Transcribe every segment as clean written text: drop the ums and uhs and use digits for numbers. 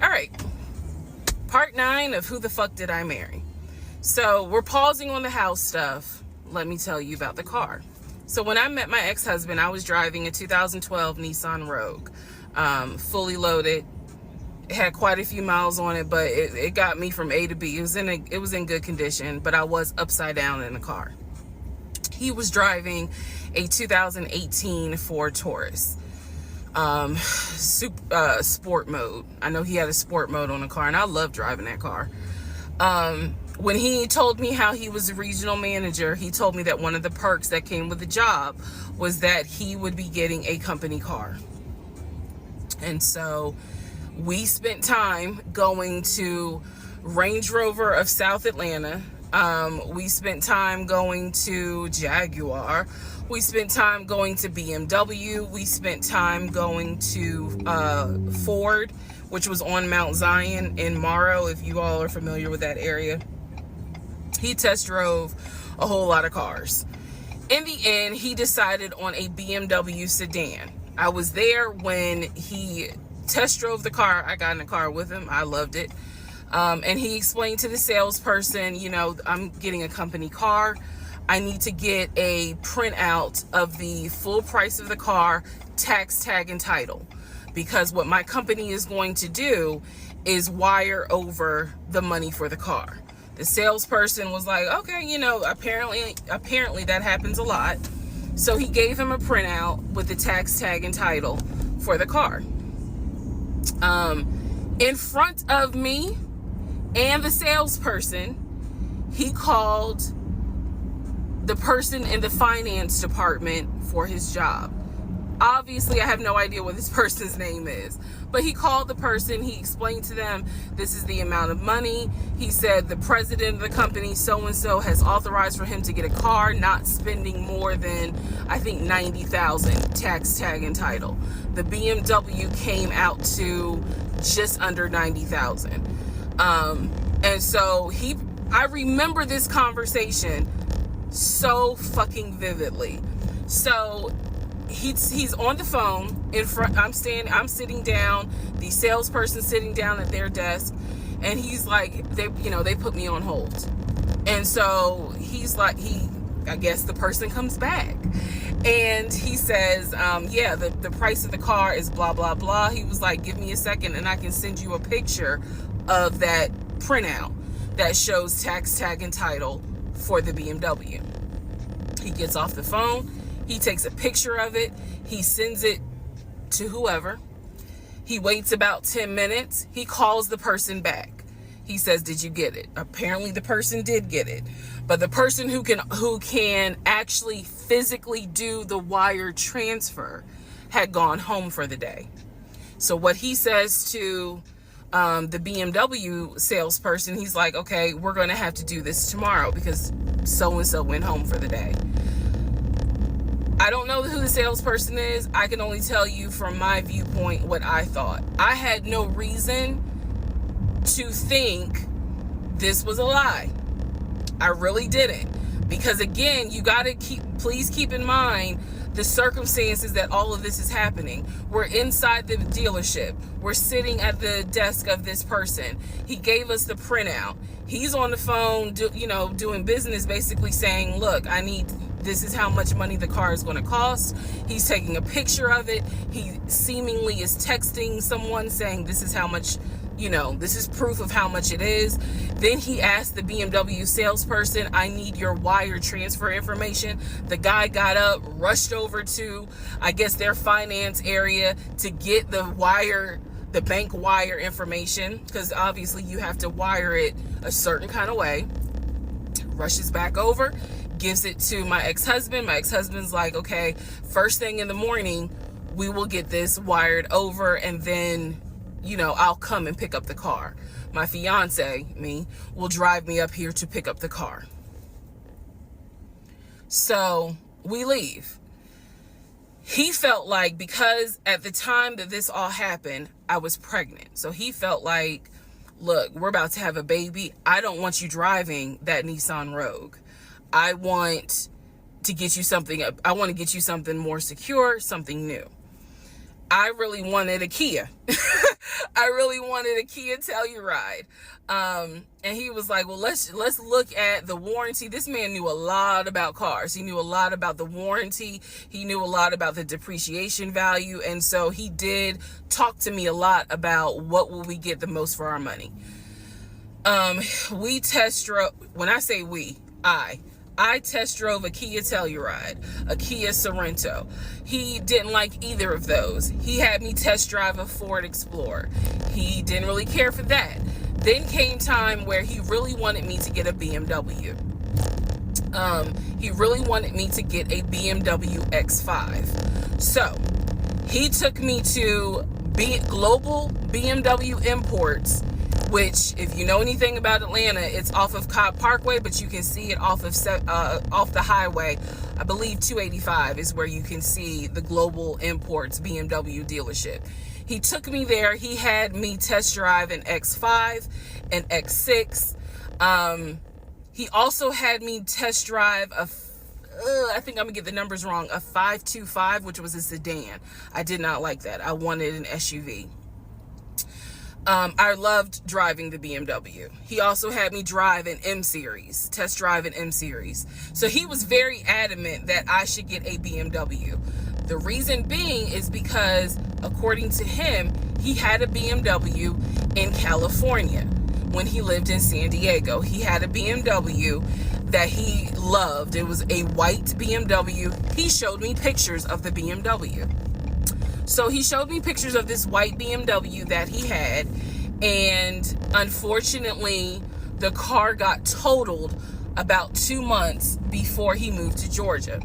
All right. Part 9 of Who the Fuck Did I Marry? So we're pausing on the house stuff. Let me tell you about the car. So when I met my ex-husband, I was driving a 2012 Nissan Rogue, fully loaded. It had quite a few miles on it, but it got me from A to B. It was in good condition, but I was upside down in the car. He was driving a 2018 Ford Taurus, sport mode. I know he had a sport mode on the car, and I love driving that car. When he told me how he was a regional manager, he told me that one of the perks that came with the job was that he would be getting a company car. And so we spent time going to Range Rover of South Atlanta. We spent time going to Jaguar. We spent time going to BMW. We spent time going to Ford, which was on Mount Zion in Morrow, if you all are familiar with that area. He test drove a whole lot of cars. In the end, he decided on a BMW sedan. I was there when he test drove the car. I got in the car with him. I loved it. And he explained to the salesperson, you know, I'm getting a company car. I need to get a printout of the full price of the car, tax, tag, and title. Because what my company is going to do is wire over the money for the car. The salesperson was like, okay, you know, apparently that happens a lot. So he gave him a printout with the tax, tag, and title for the car. In front of me and the salesperson, he called the person in the finance department for his job. Obviously, I have no idea what this person's name is, but he called the person. He explained to them, this is the amount of money. He said the president of the company, so-and-so, has authorized for him to get a car, not spending more than, I think, $90,000 tax, tag, and title. The BMW came out to just under $90,000. And so I remember this conversation so fucking vividly. So he's on the phone in front. I'm sitting down, the salesperson sitting down at their desk, and he's like, they put me on hold. And so he's like, I guess the person comes back and he says, yeah, the price of the car is blah, blah, blah. He was like, give me a second and I can send you a picture of that printout that shows tax, tag, and title for the BMW. He gets off the phone. He takes a picture of it. He sends it to whoever. He waits about 10 minutes. He calls the person back. He says, did you get it? Apparently the person did get it. But the person who can actually physically do the wire transfer had gone home for the day. So what he says to the BMW salesperson, he's like, okay, we're going to have to do this tomorrow because so-and-so went home for the day. I don't know who the salesperson is. I can only tell you from my viewpoint what I thought. I had no reason to think this was a lie. I really didn't. Because again, you got to please keep in mind the circumstances that all of this is happening. We're inside the dealership. We're sitting at the desk of this person. He gave us the printout. He's on the phone, doing business, basically saying, look, this is how much money the car is going to cost. He's taking a picture of it. He seemingly is texting someone saying, this is how much, this is proof of how much it is. Then he asked the BMW salesperson, I need your wire transfer information. The guy got up, rushed over to, I guess, their finance area to get the bank wire information, because obviously you have to wire it a certain kind of way. Rushes back over, gives it to my ex-husband. My ex-husband's like, okay, first thing in the morning, we will get this wired over, and then, I'll come and pick up the car. My fiance, will drive me up here to pick up the car. So we leave. He felt like, because at the time that this all happened, I was pregnant. So he felt like, look, we're about to have a baby. I don't want you driving that Nissan Rogue. I want to get you something. I want to get you something more secure, something new. I really wanted a Kia. I I really wanted a Kia Telluride. And he was like, well, let's look at the warranty. This man knew a lot about cars. He knew a lot about the warranty. He knew a lot about the depreciation value. And so he did talk to me a lot about what will we get the most for our money. We test drove, when I say we, I test drove a Kia Telluride, a Kia Sorento. He didn't like either of those. He had me test drive a Ford Explorer. He didn't really care for that. Then came time where he really wanted me to get a BMW. He really wanted me to get a BMW X5. So he took me to Global BMW Imports, which, if you know anything about Atlanta, it's off of Cobb Parkway, but you can see it off the highway. I believe 285 is where you can see the Global Imports BMW dealership. He took me there. He had me test drive an X5, an X6. He also had me test drive I think I'm gonna get the numbers wrong, a 525, which was a sedan. I did not like that. I wanted an SUV. I loved driving the BMW. He also had me drive an M Series, test drive an M Series. So he was very adamant that I should get a BMW. The reason being is because, according to him, he had a BMW in California when he lived in San Diego. He had a BMW that he loved. It was a white BMW. He showed me pictures of the BMW. So he showed me pictures of this white BMW that he had, and unfortunately, the car got totaled about 2 months before he moved to Georgia.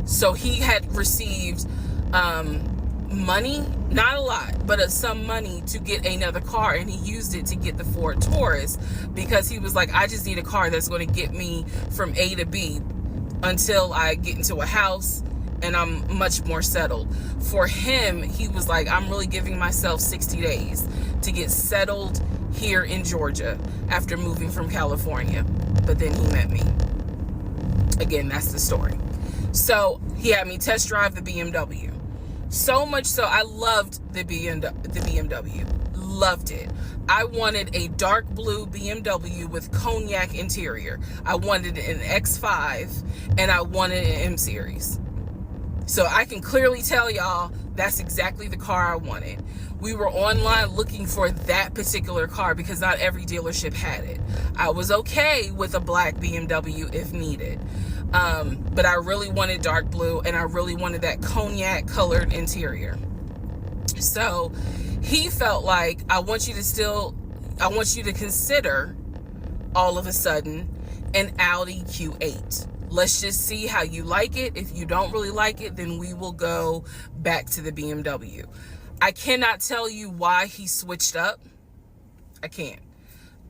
So he had received money, not a lot, but some money to get another car, and he used it to get the Ford Taurus because he was like, I just need a car that's going to get me from A to B until I get into a house and I'm much more settled. For him, he was like, I'm really giving myself 60 days to get settled here in Georgia after moving from California. But then he met me. Again, that's the story. So he had me test drive the BMW. So much so, I loved the BMW. Loved it. I wanted a dark blue BMW with cognac interior. I wanted an X5 and I wanted an M Series. So I can clearly tell y'all that's exactly the car I wanted. We were online looking for that particular car because not every dealership had it. I was okay with a black BMW if needed. But I really wanted dark blue, and I really wanted that cognac colored interior. So he felt like, I want you to consider all of a sudden an Audi Q8. Let's just see how you like it. If you don't really like it, then we will go back to the BMW. I cannot tell you why he switched up. I can't.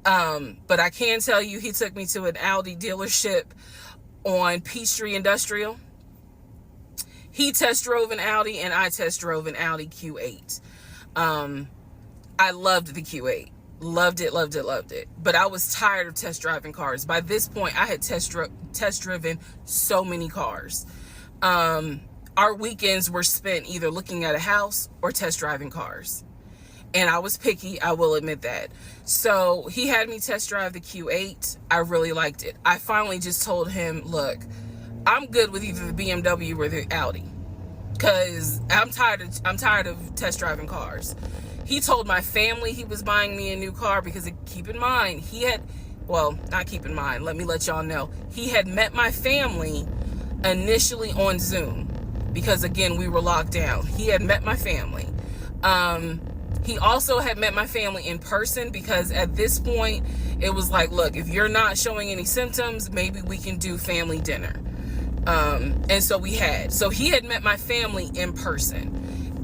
But I can tell you he took me to an Audi dealership on Peachtree Industrial. He test drove an Audi and I test drove an Audi Q8. I loved the Q8. Loved it, loved it, loved it. But I was tired of test driving cars. By this point, I had test driven so many cars. Our weekends were spent either looking at a house or test driving cars. And I was picky, I will admit that. So he had me test drive the Q8. I really liked it. I finally just told him, look, I'm good with either the BMW or the Audi, because I'm tired of test driving cars. He told my family he was buying me a new car because, keep in mind, let me let y'all know. He had met my family initially on Zoom because, again, we were locked down. He had met my family. He also had met my family in person because at this point, it was like, look, if you're not showing any symptoms, maybe we can do family dinner. And so we had. So he had met my family in person.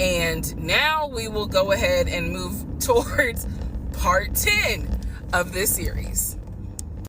And now we will go ahead and move towards part 10 of this series.